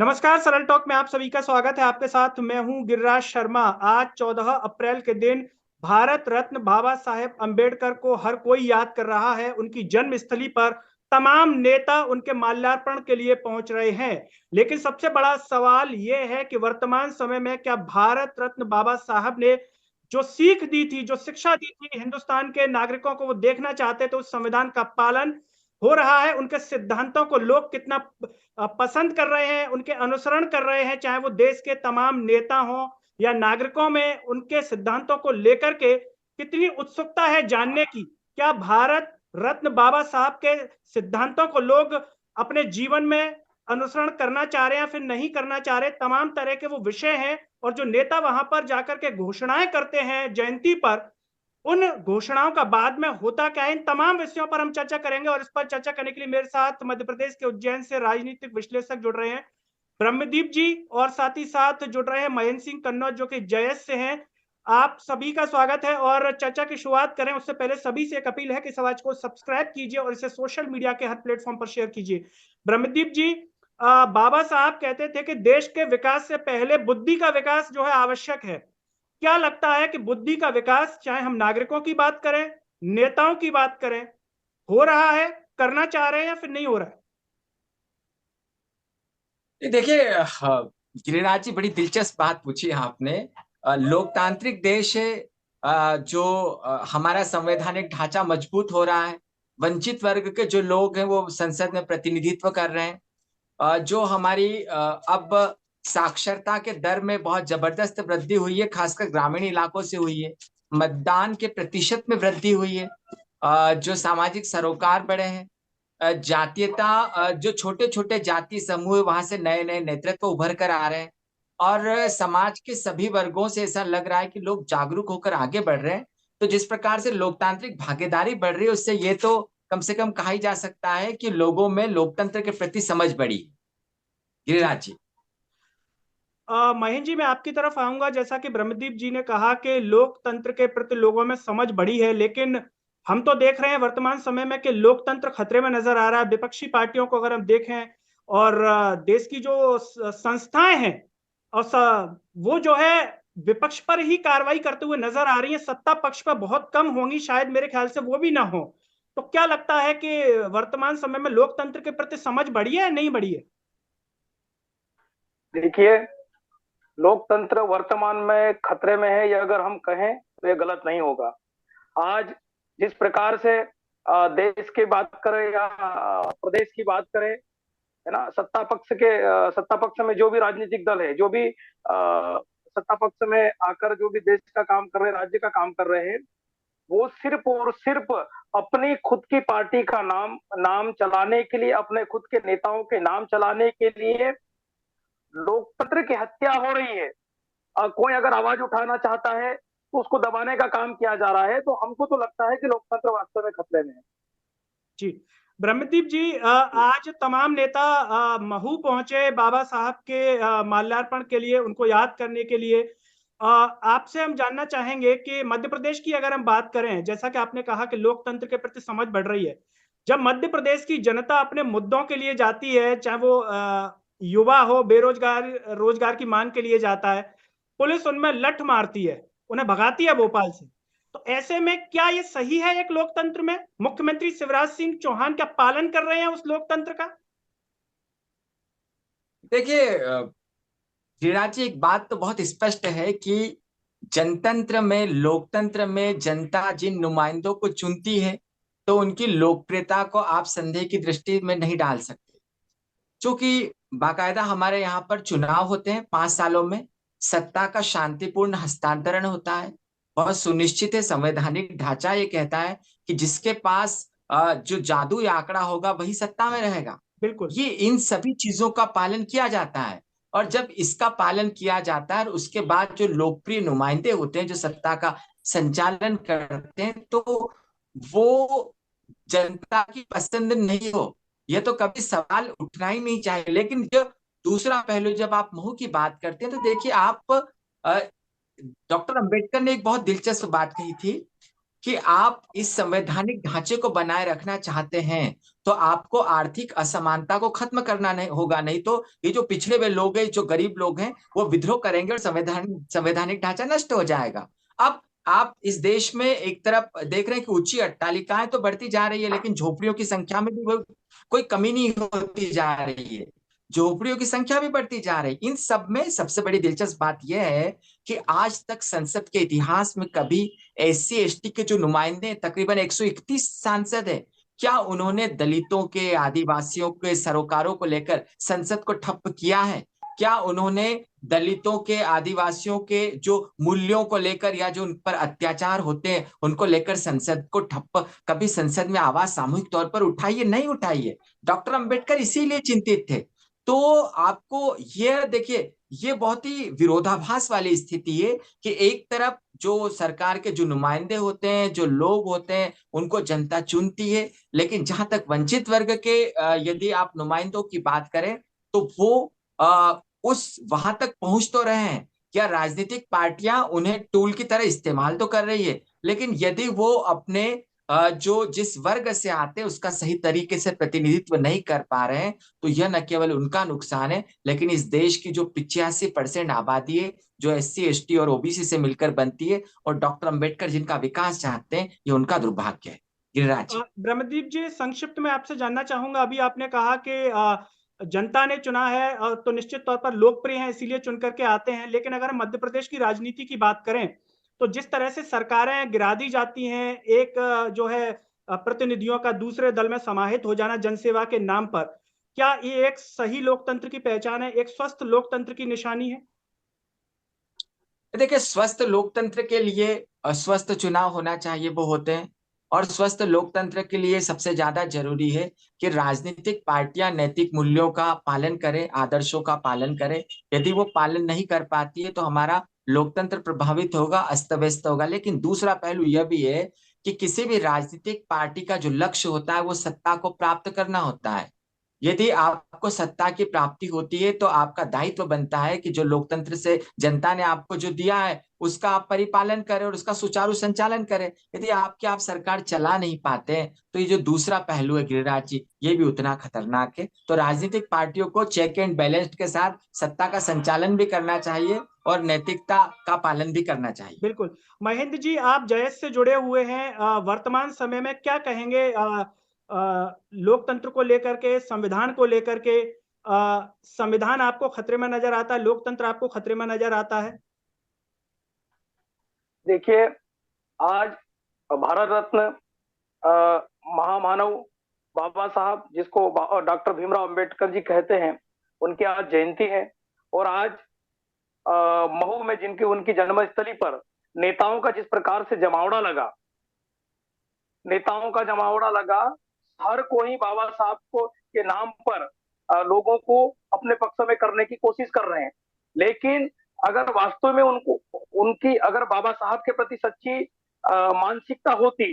नमस्कार। सरल टॉक में आप सभी का स्वागत है। आपके साथ मैं हूं गिरिराज शर्मा। आज 14 अप्रैल के दिन भारत रत्न बाबा साहेब अंबेडकर को हर कोई याद कर रहा है। उनकी जन्मस्थली पर तमाम नेता उनके माल्यार्पण के लिए पहुंच रहे हैं। लेकिन सबसे बड़ा सवाल यह है कि वर्तमान समय में क्या भारत रत्न बाबा साहब ने जो सीख दी थी, जो शिक्षा दी थी हिंदुस्तान के नागरिकों को, वो देखना चाहते थे उस संविधान का पालन हो रहा है? उनके सिद्धांतों को लोग कितना पसंद कर रहे हैं, उनके अनुसरण कर रहे हैं, चाहे वो देश के तमाम नेता हों या नागरिकों में उनके सिद्धांतों को लेकर के कितनी उत्सुकता है जानने की? क्या भारत रत्न बाबा साहब के सिद्धांतों को लोग अपने जीवन में अनुसरण करना चाह रहे हैं या फिर नहीं करना चाह रहे? तमाम तरह के वो विषय हैं। और जो नेता वहां पर जाकर के घोषणाएं करते हैं जयंती पर, उन घोषणाओं का बाद में होता क्या है, इन तमाम विषयों पर हम चर्चा करेंगे। और इस पर चर्चा करने के लिए मेरे साथ मध्य प्रदेश के उज्जैन से राजनीतिक विश्लेषक जुड़ रहे हैं, ब्रह्मदीप जी, और साथ ही साथ जुड़ रहे हैं महेंद्र सिंह कन्नौज, जो कि जयस से हैं। आप सभी का स्वागत है। और चर्चा की शुरुआत करें उससे पहले सभी से एक अपील है कि समाज को सब्सक्राइब कीजिए और इसे सोशल मीडिया के हर प्लेटफॉर्म पर शेयर कीजिए। ब्रह्मदीप जी, बाबा साहब कहते थे कि देश के विकास से पहले बुद्धि का विकास जो है आवश्यक है। क्या लगता है कि बुद्धि का विकास, चाहे हम नागरिकों की बात करें, नेताओं की बात करें, हो रहा है, करना चाह रहे हैं या फिर नहीं हो रहा है? देखिए, गिरिराज जी, बड़ी दिलचस्प बात पूछी आपने। लोकतांत्रिक देश है। जो हमारा संवैधानिक ढांचा मजबूत हो रहा है। वंचित वर्ग के जो लोग हैं वो संसद में प्रतिनिधित्व कर रहे हैं। जो हमारी अब साक्षरता के दर में बहुत जबरदस्त वृद्धि हुई है, खासकर ग्रामीण इलाकों से हुई है। मतदान के प्रतिशत में वृद्धि हुई है। जो सामाजिक सरोकार बढ़े हैं। जातीयता, जो छोटे छोटे जाति समूह है, वहां से नए नए नेतृत्व उभर कर आ रहे हैं। और समाज के सभी वर्गों से ऐसा लग रहा है कि लोग जागरूक होकर आगे बढ़ रहे हैं। तो जिस प्रकार से लोकतांत्रिक भागीदारी बढ़ रही है, उससे ये तो कम से कम कहा ही जा सकता है कि लोगों में लोकतंत्र के प्रति समझ बढ़ी है। जी। गिरिराज जी। महेंद्र जी, मैं आपकी तरफ आऊंगा। जैसा कि ब्रह्मदीप जी ने कहा कि लोकतंत्र के प्रति लोगों में समझ बढ़ी है, लेकिन हम तो देख रहे हैं वर्तमान समय में कि लोकतंत्र खतरे में नजर आ रहा है। विपक्षी पार्टियों को अगर हम देखें, और देश की जो संस्थाएं हैं, और वो जो है विपक्ष पर ही कार्रवाई करते हुए नजर आ रही है। सत्ता पक्ष पर बहुत कम होंगी, शायद मेरे ख्याल से वो भी ना हो। तो क्या लगता है कि वर्तमान समय में लोकतंत्र के प्रति समझ बढ़ी है या नहीं बढ़ी है? देखिए, लोकतंत्र वर्तमान में खतरे में है, ये अगर हम कहें तो ये गलत नहीं होगा। आज जिस प्रकार से देश की बात करें या प्रदेश की बात करें, है ना, सत्ता पक्ष में जो भी राजनीतिक दल है, जो भी सत्ता पक्ष में आकर जो भी देश का काम कर रहे हैं, राज्य का काम कर रहे हैं, वो सिर्फ और सिर्फ अपनी खुद की पार्टी का नाम नाम चलाने के लिए, अपने खुद के नेताओं के नाम चलाने के लिए लोकतंत्र की हत्या हो रही है। कोई अगर आवाज उठाना चाहता है तो उसको दबाने का काम किया जा रहा है। तो हमको तो लगता है कि लोकतंत्र वास्तव में खतरे में है। जी। ब्रह्मदीप जी, आज तमाम नेता महू पहुंचे बाबा साहब के माल्यार्पण के लिए, उनको याद करने के लिए। आपसे हम जानना चाहेंगे कि मध्य प्रदेश की अगर हम बात करें, जैसा कि आपने कहा कि लोकतंत्र के प्रति समझ बढ़ रही है। जब मध्य प्रदेश की जनता अपने मुद्दों के लिए जाती है, चाहे वो युवा हो, बेरोजगार, रोजगार की मांग के लिए जाता है, पुलिस उनमें लठ मारती है, उन्हें भगाती है भोपाल से। तो ऐसे में क्या ये सही है? एक लोकतंत्र में मुख्यमंत्री शिवराज सिंह चौहान क्या पालन कर रहे हैं उस लोकतंत्र का? देखिए, गिरिराज जी, एक बात तो बहुत स्पष्ट है कि जनतंत्र में, लोकतंत्र में जनता जिन नुमाइंदों को चुनती है, तो उनकी लोकप्रियता को आप संदेह की दृष्टि में नहीं डाल सकते। क्योंकि बाकायदा हमारे यहाँ पर चुनाव होते हैं 5 सालों में। सत्ता का शांतिपूर्ण हस्तांतरण होता है। बहुत सुनिश्चित है, संवैधानिक ढांचा ये कहता है कि जिसके पास जो जादू या आंकड़ा होगा वही सत्ता में रहेगा। बिल्कुल। ये इन सभी चीजों का पालन किया जाता है। और जब इसका पालन किया जाता है और उसके बाद जो लोकप्रिय नुमाइंदे होते हैं जो सत्ता का संचालन करते हैं, तो वो जनता की पसंद नहीं हो, यह तो कभी सवाल उठना ही नहीं चाहिए। लेकिन जो दूसरा पहलू, जब आप महू की बात करते हैं, तो देखिए आप, डॉक्टर अंबेडकर ने एक बहुत दिलचस्प बात कही थी कि आप इस संवैधानिक ढांचे को बनाए रखना चाहते हैं तो आपको आर्थिक असमानता को खत्म करना नहीं होगा, नहीं तो ये जो पिछड़े हुए लोग हैं, जो गरीब लोग हैं, वो विद्रोह करेंगे और संवैधानिक ढांचा नष्ट हो जाएगा। अब आप इस देश में एक तरफ देख रहे हैं कि ऊंची अट्टालिकाएं तो बढ़ती जा रही है, लेकिन झोपड़ियों की संख्या में भी कोई कमी नहीं होती जा रही है। झोपड़ियों की संख्या भी बढ़ती जा रही है। इन सब में सबसे बड़ी दिलचस्प बात यह है कि आज तक संसद के इतिहास में कभी SC ST के जो नुमाइंदे, तकरीबन 131 सांसद है, क्या उन्होंने दलितों के, आदिवासियों के, सरोकारों को लेकर संसद को ठप्प किया है? क्या उन्होंने दलितों के, आदिवासियों के जो मूल्यों को लेकर या जो उन पर अत्याचार होते हैं उनको लेकर संसद को ठप्प, कभी संसद में आवाज सामूहिक तौर पर उठाई है? नहीं उठाई है। डॉक्टर अंबेडकर इसीलिए चिंतित थे। तो आपको यह देखिए, ये बहुत ही विरोधाभास वाली स्थिति है कि एक तरफ जो सरकार के जो नुमाइंदे होते हैं, जो लोग होते हैं, उनको जनता चुनती है, लेकिन जहां तक वंचित वर्ग के यदि आप नुमाइंदों की बात करें तो वो उस वहां तक पहुंच तो रहे हैं। क्या राजनीतिक पार्टियां उन्हें टूल की तरह इस्तेमाल तो कर रही है, लेकिन यदि वो अपने जो जिस वर्ग से आते हैं उसका सही तरीके से प्रतिनिधित्व नहीं कर पा रहे हैं, तो यह न केवल उनका नुकसान है, लेकिन इस देश की जो 85% आबादी है, जो SC ST और OBC से मिलकर बनती है, और डॉक्टर अंबेडकर जिनका विकास चाहते हैं, ये उनका दुर्भाग्य है। गिरिराज जी। ब्रह्मदीप जी, संक्षिप्त में आपसे जानना चाहूंगा, अभी आपने कहा कि जनता ने चुना है तो निश्चित तौर पर लोकप्रिय हैं इसीलिए चुन करके आते हैं, लेकिन अगर मध्य प्रदेश की राजनीति की बात करें तो जिस तरह से सरकारें गिरा दी जाती हैं, एक जो है प्रतिनिधियों का दूसरे दल में समाहित हो जाना जनसेवा के नाम पर, क्या ये एक सही लोकतंत्र की पहचान है, एक स्वस्थ लोकतंत्र की निशानी है? देखिए, स्वस्थ लोकतंत्र के लिए स्वस्थ चुनाव होना चाहिए, वो होते हैं। और स्वस्थ लोकतंत्र के लिए सबसे ज्यादा जरूरी है कि राजनीतिक पार्टियां नैतिक मूल्यों का पालन करें, आदर्शों का पालन करें। यदि वो पालन नहीं कर पाती है तो हमारा लोकतंत्र प्रभावित होगा, अस्त व्यस्त होगा। लेकिन दूसरा पहलू यह भी है कि किसी भी राजनीतिक पार्टी का जो लक्ष्य होता है वो सत्ता को प्राप्त करना होता है। यदि आपको सत्ता की प्राप्ति होती है तो आपका दायित्व बनता है कि जो लोकतंत्र से जनता ने आपको जो दिया है उसका आप परिपालन करें और उसका सुचारू संचालन करें। यदि आप सरकार चला नहीं पाते हैं तो ये जो दूसरा पहलू है गिरिराज जी, ये भी उतना खतरनाक है। तो राजनीतिक पार्टियों को चेक एंड बैलेंस के साथ सत्ता का संचालन भी करना चाहिए और नैतिकता का पालन भी करना चाहिए। बिल्कुल। महेंद्र जी, आप जयस से जुड़े हुए हैं, वर्तमान समय में क्या कहेंगे लोकतंत्र को लेकर के, संविधान को लेकर के? संविधान आपको खतरे में नजर आता है, लोकतंत्र आपको खतरे में नजर आता है? देखिए, आज भारत रत्न महामानव बाबा साहब, जिसको डॉक्टर भीमराव अंबेडकर जी कहते हैं, उनकी आज जयंती है। और आज महू में जिनकी उनकी जन्मस्थली पर नेताओं का जिस प्रकार से जमावड़ा लगा, नेताओं का जमावड़ा लगा, हर कोई बाबा साहब को के नाम पर लोगों को अपने पक्ष में करने की कोशिश कर रहे हैं। लेकिन अगर वास्तव में उनको उनकी अगर बाबा साहब के प्रति सच्ची मानसिकता होती,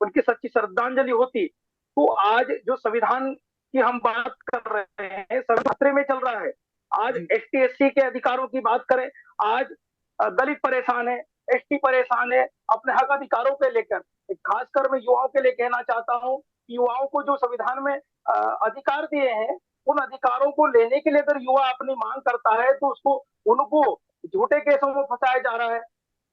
उनकी सच्ची श्रद्धांजलि होती, तो आज जो संविधान की हम बात कर रहे हैं, संविधान खतरे में चल रहा है। आज ST SC के अधिकारों की बात करें, आज दलित परेशान है, ST परेशान है अपने हक अधिकारों पे लेकर। खासकर मैं युवाओं के लिए कहना चाहता हूँ, युवाओं को जो संविधान में अधिकार दिए हैं, उन अधिकारों को लेने के लिए अगर युवा अपनी मांग करता है तो उसको उनको झूठे केसों में फंसाया जा रहा है।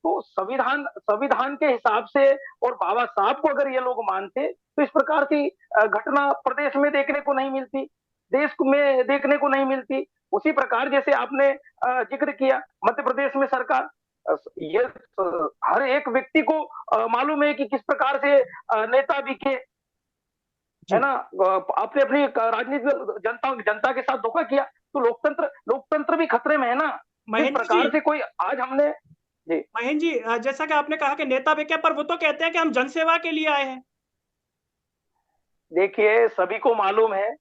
तो संविधान संविधान के हिसाब से और बाबा साहब को अगर ये लोग मानते तो इस प्रकार की घटना प्रदेश में देखने को नहीं मिलती, देश में देखने को नहीं मिलती। उसी प्रकार जैसे आपने जिक्र किया, मध्य प्रदेश में सरकार, ये हर एक व्यक्ति को मालूम है कि किस प्रकार से नेता बिके, है ना। आपने अपनी राजनीति जनता के साथ धोखा किया, तो लोकतंत्र भी खतरे में है ना। इस प्रकार से कोई आज हमने जी महेंद्र जी, जैसा कि आपने कहा कि नेता बिके, पर वो तो कहते हैं कि हम जनसेवा के लिए आए हैं। देखिए, सभी को मालूम है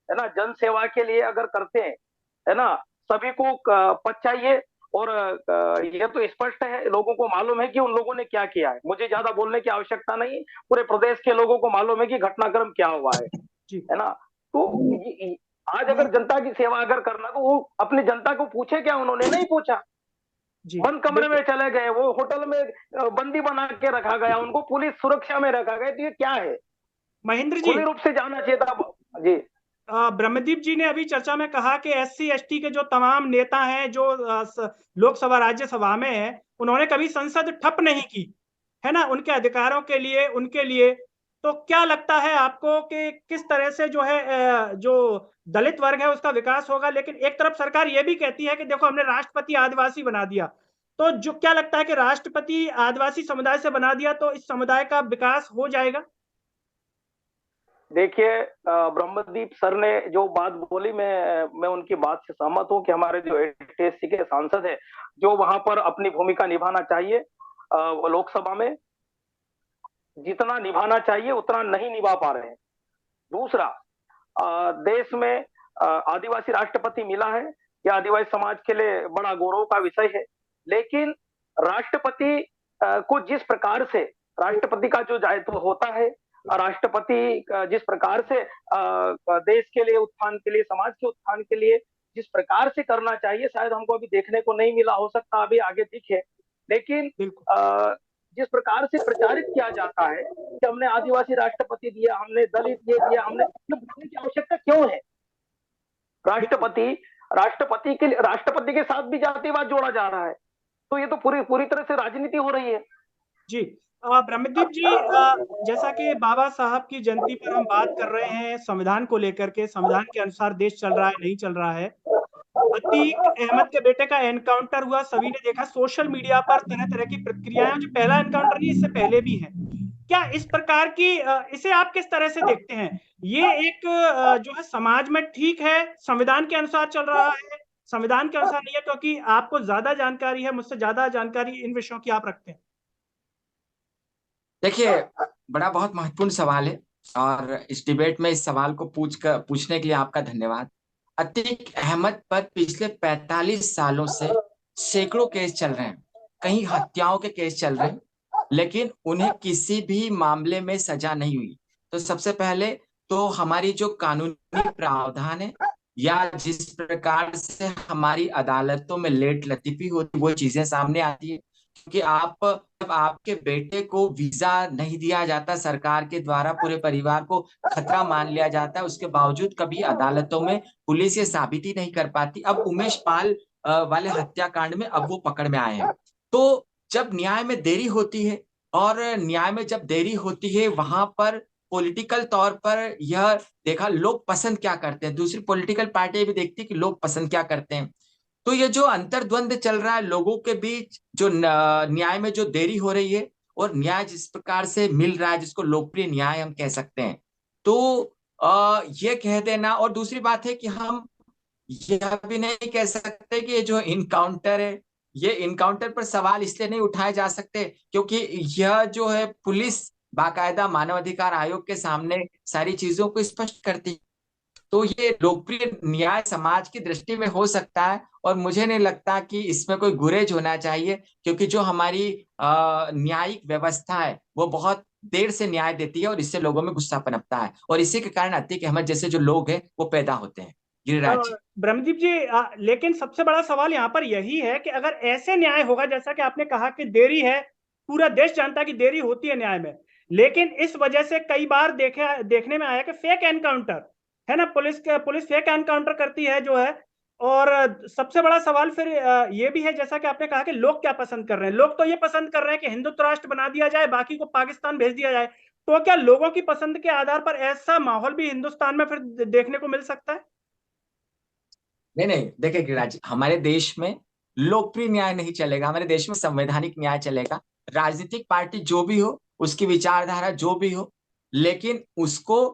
ना, जन सेवा के लिए अगर करते हैं, है ना, सभी को पद चाहिए। और यह तो स्पष्ट है, लोगों को मालूम है कि उन लोगों ने क्या किया है। मुझे ज्यादा बोलने की आवश्यकता नहीं, पूरे प्रदेश के लोगों को मालूम है कि घटनाक्रम क्या हुआ है ना। तो आज अगर जनता की सेवा अगर करना, तो वो अपनी जनता को पूछे क्या? उन्होंने नहीं पूछा। जी बंद कमरे में बिल्कुल। चले गए, वो होटल में बंदी बना के रखा गया, उनको पुलिस सुरक्षा में रखा गया, तो ये क्या है? महेंद्र जी, खुले रूप से जाना चाहिए था जी। ब्रह्मदीप जी ने अभी चर्चा में कहा कि एससी एसटी के जो तमाम नेता हैं जो लोकसभा राज्यसभा में हैं, उन्होंने कभी संसद ठप नहीं की, है ना, उनके अधिकारों के लिए, उनके लिए। तो क्या लगता है आपको कि किस तरह से जो है जो दलित वर्ग है उसका विकास होगा? लेकिन एक तरफ सरकार ये भी कहती है कि देखो हमने राष्ट्रपति आदिवासी बना दिया, तो जो क्या लगता है कि राष्ट्रपति आदिवासी समुदाय से बना दिया तो इस समुदाय का विकास हो जाएगा? देखिए, ब्रह्मदीप सर ने जो बात बोली, मैं उनकी बात से सहमत हूं कि हमारे जो एटीएससी के सांसद है, जो वहां पर अपनी भूमिका निभाना चाहिए, वो लोकसभा में जितना निभाना चाहिए उतना नहीं निभा पा रहे हैं। दूसरा, देश में आदिवासी राष्ट्रपति मिला है, यह आदिवासी समाज के लिए बड़ा गौरव का विषय है। लेकिन राष्ट्रपति को जिस प्रकार से राष्ट्रपति का जो दायित्व होता है, राष्ट्रपति जिस प्रकार से देश के लिए उत्थान के लिए, समाज के उत्थान के लिए जिस प्रकार से करना चाहिए, शायद हमको अभी देखने को नहीं मिला, हो सकता अभी आगे दिखे। लेकिन बिल्कुल। जिस प्रकार से प्रचारित किया जाता है कि हमने आदिवासी राष्ट्रपति दिया, हमने दलित ये दिया, हमने, तो बोलने की आवश्यकता क्यों है? राष्ट्रपति राष्ट्रपति के साथ भी जातिवाद जोड़ा जा रहा है, तो ये तो पूरी पूरी तरह से राजनीति हो रही है। जी, ब्रह्मदीप जी, जैसा कि बाबा साहब की जयंती पर हम बात कर रहे हैं संविधान को लेकर के, संविधान के अनुसार देश चल रहा है, नहीं चल रहा है। अतीक अहमद के बेटे का एनकाउंटर हुआ, सभी ने देखा सोशल मीडिया पर तरह तरह की प्रतिक्रियाएं, जो पहला एनकाउंटर नहीं, इससे पहले भी है। क्या इस प्रकार की इसे आप किस तरह से देखते हैं? ये एक जो है समाज में ठीक है, संविधान के अनुसार चल रहा है, संविधान के अनुसार नहीं है? क्योंकि आपको ज्यादा जानकारी है, मुझसे ज्यादा जानकारी इन विषयों की आप रखते हैं। देखिए, बड़ा बहुत महत्वपूर्ण सवाल है, और इस डिबेट में इस सवाल को पूछने के लिए आपका धन्यवाद। अतीक अहमद पर पिछले 45 सालों से सैकड़ों केस चल रहे हैं, कई हत्याओं के केस चल रहे हैं, लेकिन उन्हें किसी भी मामले में सजा नहीं हुई। तो सबसे पहले तो हमारी जो कानूनी प्रावधान है, या जिस प्रकार से हमारी अदालतों में लेट लतीफी होती, वो चीजें सामने आती है। क्योंकि जब आपके बेटे को वीजा नहीं दिया जाता सरकार के द्वारा, पूरे परिवार को खतरा मान लिया जाता है, उसके बावजूद कभी अदालतों में पुलिस ये साबित ही नहीं कर पाती। अब उमेश पाल वाले हत्याकांड में अब वो पकड़ में आए हैं। तो जब न्याय में देरी होती है, और न्याय में जब देरी होती है, वहां पर पॉलिटिकल तौर पर यह देखा लोग पसंद क्या करते हैं, दूसरी पॉलिटिकल पार्टी भी देखती है कि लोग पसंद क्या करते हैं। तो ये जो अंतर्द्वंद चल रहा है लोगों के बीच, जो न्याय में जो देरी हो रही है, और न्याय जिस प्रकार से मिल रहा है, जिसको लोकप्रिय न्याय हम कह सकते हैं, तो ये कह देना। और दूसरी बात है कि हम यह भी नहीं कह सकते कि ये जो इनकाउंटर है, ये इनकाउंटर पर सवाल इसलिए नहीं उठाए जा सकते क्योंकि यह जो है पुलिस बाकायदा मानवाधिकार आयोग के सामने सारी चीजों को स्पष्ट करती है। तो ये लोकप्रिय न्याय समाज की दृष्टि में हो सकता है, और मुझे नहीं लगता कि इसमें कोई गुरेज होना चाहिए, क्योंकि जो हमारी न्यायिक व्यवस्था है वो बहुत देर से न्याय देती है, और इससे लोगों में गुस्सा पनपता है, और इसी के कारण अतीक अहमद जैसे जो लोग हैं वो पैदा होते हैं। गिरिराज जी। ब्रह्मदीप जी, लेकिन सबसे बड़ा सवाल यहाँ पर यही है कि अगर ऐसे न्याय होगा, जैसा कि आपने कहा कि देरी है, पूरा देश जानता है कि देरी होती है न्याय में, लेकिन इस वजह से कई बार देखने में आया कि फेक एनकाउंटर, है ना, पुलिस फेक एनकाउंटर करती है जो है। और सबसे बड़ा सवाल फिर ये भी है, जैसा कि आपने कहा कि लोग क्या पसंद कर रहे हैं, लोग तो ये पसंद कर रहे हैं कि हिंदुत्व राष्ट्र बना दिया जाए, बाकी को पाकिस्तान भेज दिया जाए। तो क्या लोगों की पसंद के आधार पर ऐसा माहौल भी हिंदुस्तान में फिर देखने को मिल सकता है? नहीं नहीं, देखिए गिरिराज जी, हमारे देश में लोकप्रिय न्याय नहीं चलेगा, हमारे देश में संवैधानिक न्याय चलेगा। राजनीतिक पार्टी जो भी हो, उसकी विचारधारा जो भी हो, लेकिन उसको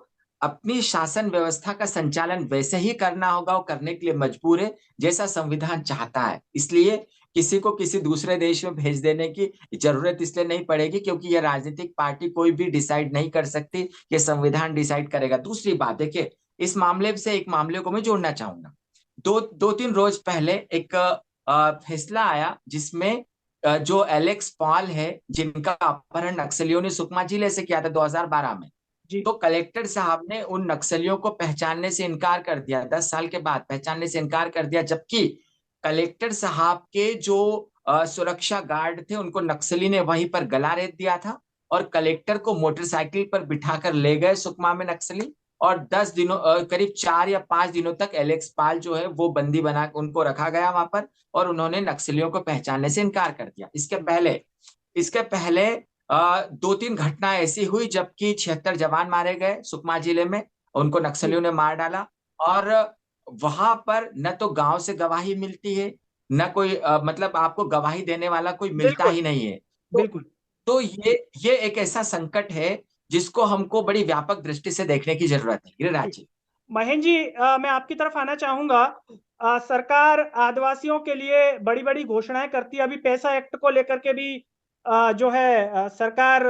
अपनी शासन व्यवस्था का संचालन वैसे ही करना होगा, वो करने के लिए मजबूर है जैसा संविधान चाहता है। इसलिए किसी को किसी दूसरे देश में भेज देने की जरूरत इसलिए नहीं पड़ेगी क्योंकि यह राजनीतिक पार्टी कोई भी डिसाइड नहीं कर सकती, ये संविधान डिसाइड करेगा। दूसरी बात देखिए, इस मामले से एक मामले को मैं जोड़ना चाहूंगा। दो तीन रोज पहले एक फैसला आया जिसमें जो एलेक्स पॉल है, जिनका अपहरण नक्सलियों ने सुकमा जिले से किया था 2012 में, जी। तो कलेक्टर साहब ने उन नक्सलियों को पहचानने से इनकार कर दिया, 10 साल के बाद पहचानने से इनकार कर दिया, जबकि कलेक्टर साहब के जो सुरक्षा गार्ड थे, उनको नक्सली ने वहीं पर गला रेत दिया था और कलेक्टर को मोटरसाइकिल पर बिठाकर ले गए सुकमा में नक्सली। और 10 दिनों करीब 4 या 5 दिनों तक एलेक्स पाल जो है वो बंदी बना उनको रखा गया वहां पर, और उन्होंने नक्सलियों को पहचानने से इनकार कर दिया। इसके पहले 2-3 घटना ऐसी हुई जबकि 76 जवान मारे गए सुकमा जिले में, उनको नक्सलियों ने मार डाला। और वहां पर न तो गांव से गवाही मिलती है, न कोई मतलब आपको गवाही देने वाला कोई मिलता ही नहीं है। बिल्कुल। तो ये एक ऐसा संकट है जिसको हमको बड़ी व्यापक दृष्टि से देखने की जरूरत है। गिरिराज जी। महेंद्र जी, मैं आपकी तरफ आना चाहूंगा। सरकार आदिवासियों के लिए बड़ी बड़ी घोषणाएं करती है। अभी पैसा एक्ट को लेकर के भी जो है सरकार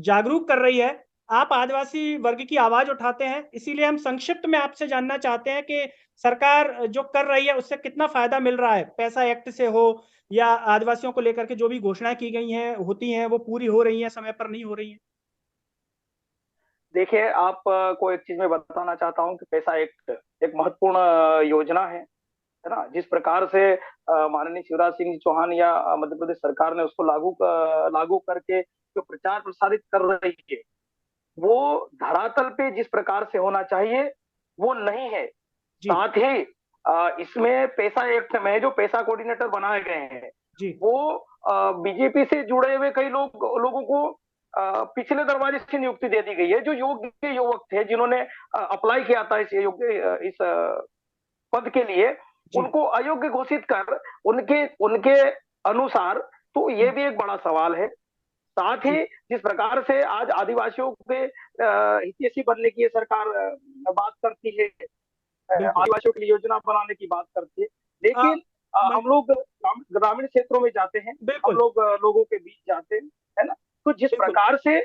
जागरूक कर रही है। आप आदिवासी वर्ग की आवाज उठाते हैं, इसीलिए हम संक्षिप्त में आपसे जानना चाहते हैं कि सरकार जो कर रही है उससे कितना फायदा मिल रहा है, पैसा एक्ट से हो या आदिवासियों को लेकर के जो भी घोषणाएं की गई हैं होती हैं वो पूरी हो रही हैं, समय पर नहीं हो रही हैं? देखिए, आप को एक चीज मैं बताना चाहता हूँ कि पैसा एक महत्वपूर्ण योजना है ना। जिस प्रकार से माननीय शिवराज सिंह चौहान या मध्य प्रदेश सरकार ने उसको लागू करके जो प्रचार प्रसारित कर रही है, वो धरातल पे जिस प्रकार से होना चाहिए वो नहीं है। साथ ही इसमें पैसा एक्ट में जो पैसा कोऑर्डिनेटर बनाए गए हैं वो बीजेपी से जुड़े हुए कई लोगों को पिछले दरवाजे से नियुक्ति दे दी गई है, जो योग्य युवक थे जिन्होंने अप्लाई किया था इस पद के लिए, उनको अयोग्य घोषित कर उनके अनुसार, तो ये भी एक बड़ा सवाल है। साथ ही जिस प्रकार से आज आदिवासियों के हितैषी बनने की सरकार बात करती है, आदिवासियों के लिए योजना बनाने की बात करती है, लेकिन हम लोग ग्रामीण क्षेत्रों में जाते हैं, हम लोग लोगों के बीच जाते हैं, है ना। तो जिस प्रकार से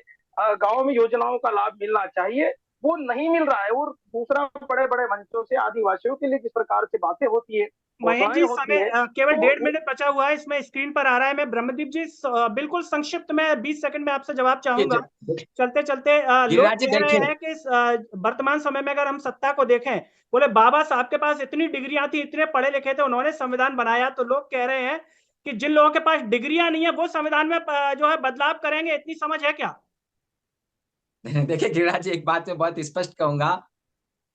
गांव में योजनाओं का लाभ मिलना चाहिए वो नहीं मिल रहा है। और दूसरा, बड़े बड़े मंचों से आदिवासियों के लिए जिस प्रकार से बातें होती है, महेंद्र जी, समय केवल 1.5 मिनट बचा हुआ है, इसमें स्क्रीन पर आ रहा है। मैं ब्रह्मदीप जी बिल्कुल संक्षिप्त में 20 सेकंड में आपसे जवाब चाहूंगा। चलते चलते लोग कह रहे हैं कि वर्तमान समय में अगर हम सत्ता को देखें, बोले बाबा साहब के पास इतनी डिग्रियां थी, इतने पढ़े लिखे थे, उन्होंने संविधान बनाया, तो लोग कह रहे हैं कि जिन लोगों के पास डिग्रियां नहीं है वो संविधान में जो है बदलाव करेंगे। इतनी समझ है क्या? देखिए गिरिराज जी, एक बात मैं बहुत स्पष्ट कहूंगा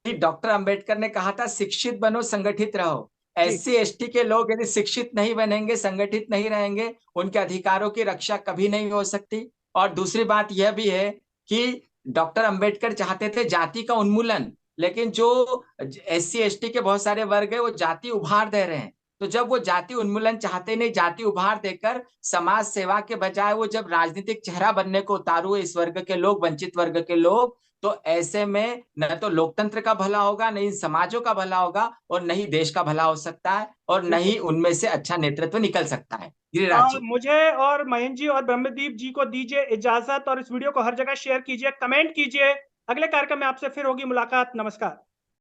कि डॉक्टर अंबेडकर ने कहा था शिक्षित बनो, संगठित रहो। SC ST के लोग यदि शिक्षित नहीं बनेंगे, संगठित नहीं रहेंगे, उनके अधिकारों की रक्षा कभी नहीं हो सकती। और दूसरी बात यह भी है कि डॉक्टर अंबेडकर चाहते थे जाति का उन्मूलन, लेकिन जो SC ST के बहुत सारे वर्ग है वो जाति उभार दे रहे हैं। तो जब वो जाति उन्मूलन चाहते नहीं, जाति उभार देकर समाज सेवा के बजाय वो जब राजनीतिक चेहरा बनने को उतारू हुए इस वर्ग के लोग, वंचित वर्ग के लोग, तो ऐसे में न तो लोकतंत्र का भला होगा, न इन समाजों का भला होगा, और न ही देश का भला हो सकता है, और न ही उनमें से अच्छा नेतृत्व निकल सकता है। गिरिराज जी, मुझे और महेंद्र जी और ब्रह्मदीप जी को दीजिए इजाजत, और इस वीडियो को हर जगह शेयर कीजिए, कमेंट कीजिए। अगले कार्यक्रम में आपसे फिर होगी मुलाकात। नमस्कार।